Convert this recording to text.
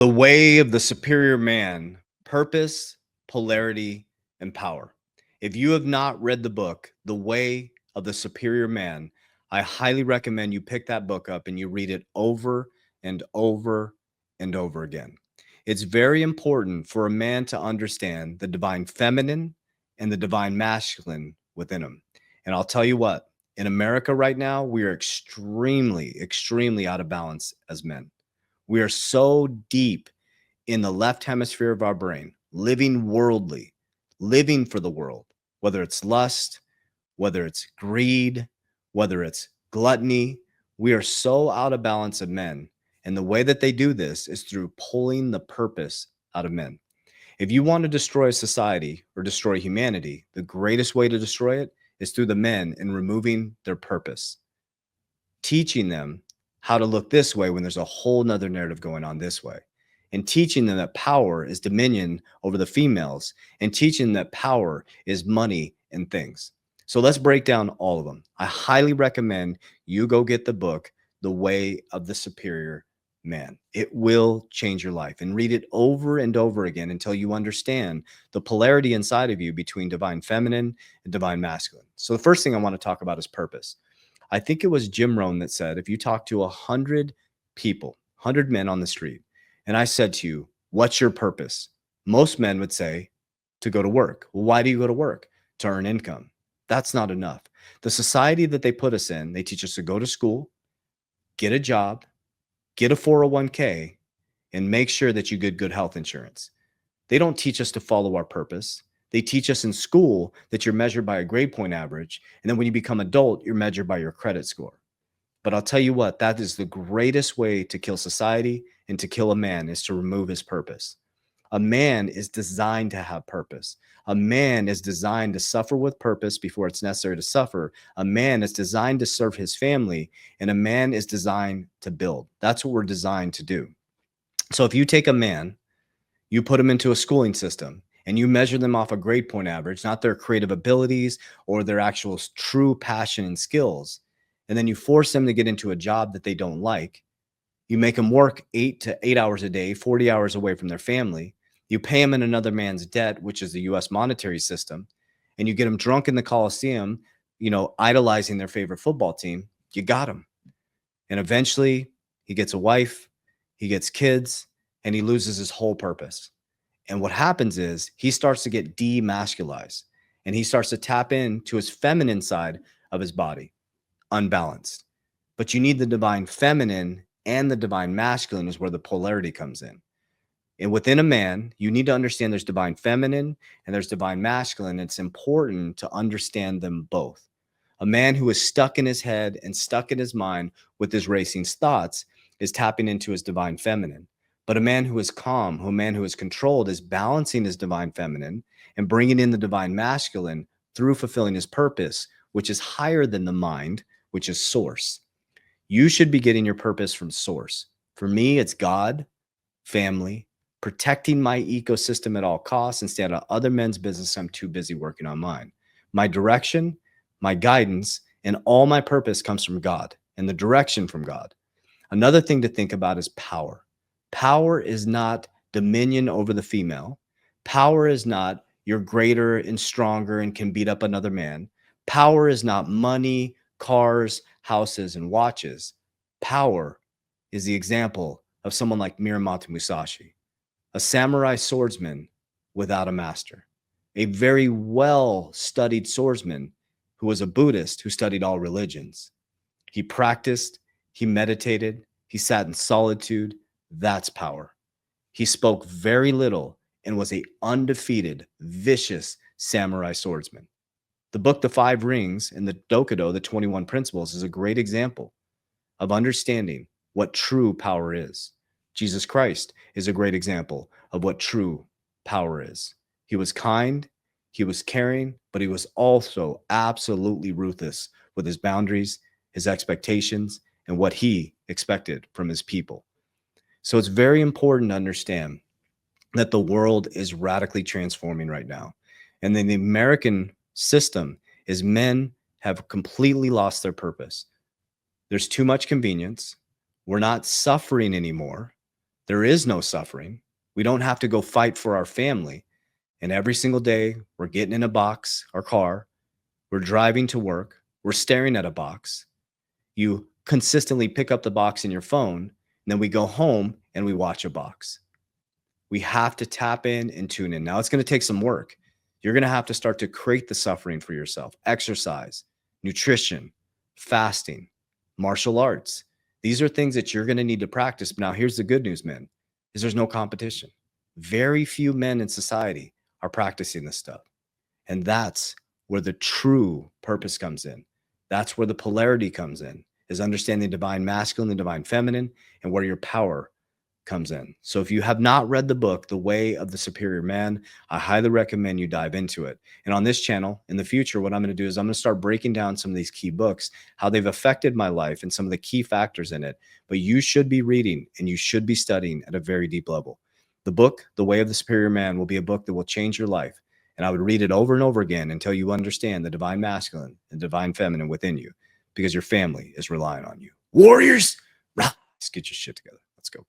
The Way of the Superior Man: Purpose, Polarity, and Power. If you have not read the book, The Way of the Superior Man, I highly recommend you pick that book up and you read it over and over and over again. It's very important for a man to understand the divine feminine and the divine masculine within him. And I'll tell you what, in America right now, we are extremely out of balance as men. We are so deep in the left hemisphere of our brain, living worldly, living for the world, whether it's lust, whether it's greed, whether it's gluttony. We are so out of balance of men. And the way that they do this is through pulling the purpose out of men. If you want to destroy a society or destroy humanity, the greatest way to destroy it is through the men and removing their purpose, teaching them how to look this way when there's a whole nother narrative going on this way, and teaching them that power is dominion over the females, and teaching them that power is money and things. So let's break down all of them. I highly recommend you go get the book, The Way of the Superior Man. It will change your life, and read it over and over again until you understand the polarity inside of you between divine feminine and divine masculine. So the first thing I want to talk about is purpose. I think it was Jim Rohn that said, if you talk to 100 people, 100 men on the street, and I said to you, what's your purpose? Most men would say, to go to work. Well, why do you go to work? To earn income. That's not enough. The society that they put us in, they teach us to go to school, get a job, get a 401k, and make sure that you get good health insurance. They don't teach us to follow our purpose. They teach us in school that you're measured by a grade point average. And then when you become adult, you're measured by your credit score. But I'll tell you what, that is the greatest way to kill society and to kill a man, is to remove his purpose. A man is designed to have purpose. A man is designed to suffer with purpose before it's necessary to suffer. A man is designed to serve his family, and a man is designed to build. That's what we're designed to do. So if you take a man, you put them into a schooling system, and you measure them off a grade point average, not their creative abilities or their actual true passion and skills, and then you force them to get into a job that they don't like. You make them work 8 hours a day, 40 hours away from their family. You pay them in another man's debt, which is the US monetary system, and you get them drunk in the Coliseum, idolizing their favorite football team. You got him. And eventually he gets a wife, he gets kids, and he loses his whole purpose. And what happens is he starts to get demasculized, and he starts to tap into his feminine side of his body, unbalanced. But you need the divine feminine and the divine masculine, is where the polarity comes in. And within a man, you need to understand there's divine feminine and there's divine masculine. It's important to understand them both. A man who is stuck in his head and stuck in his mind with his racing thoughts is tapping into his divine feminine. But a man who is calm, a man who is controlled, is balancing his divine feminine and bringing in the divine masculine through fulfilling his purpose, which is higher than the mind, which is source. You should be getting your purpose from source. For me, it's God, family, protecting my ecosystem at all costs and stay out of other men's business. I'm too busy working on mine. My direction, my guidance, and all my purpose comes from God and the direction from God. Another thing to think about is power. Power is not dominion over the female. Power is not you're greater and stronger and can beat up another man. Power is not money, cars, houses, and watches. Power is the example of someone like Miyamoto Musashi, a samurai swordsman without a master, a very well-studied swordsman who was a Buddhist who studied all religions. He practiced, he meditated, he sat in solitude. That's power. He spoke very little and was an undefeated, vicious samurai swordsman. The book, The Five Rings, and the Dokido, the 21 Principles, is a great example of understanding what true power is. Jesus Christ is a great example of what true power is. He was kind, he was caring, but he was also absolutely ruthless with his boundaries, his expectations, and what he expected from his people. So it's very important to understand that the world is radically transforming right now. And then the American system is men have completely lost their purpose. There's too much convenience. We're not suffering anymore. There is no suffering. We don't have to go fight for our family. And every single day, we're getting in a box, our car, we're driving to work, we're staring at a box. You consistently pick up the box in your phone, and then we go home and we watch a box. We have to tap in and tune in. Now, it's going to take some work. You're going to have to start to create the suffering for yourself. Exercise, nutrition, fasting, martial arts. These are things that you're going to need to practice. Now, here's the good news, men, is there's no competition. Very few men in society are practicing this stuff. And that's where the true purpose comes in. That's where the polarity comes in, is understanding divine masculine and divine feminine, and where your power comes in. So if you have not read the book, The Way of the Superior Man, I highly recommend you dive into it. And on this channel, in the future, what I'm going to do is I'm going to start breaking down some of these key books, how they've affected my life and some of the key factors in it. But you should be reading and you should be studying at a very deep level. The book, The Way of the Superior Man, will be a book that will change your life. And I would read it over and over again until you understand the divine masculine and divine feminine within you, because your family is relying on you. Warriors, rise, get your shit together. Let's go.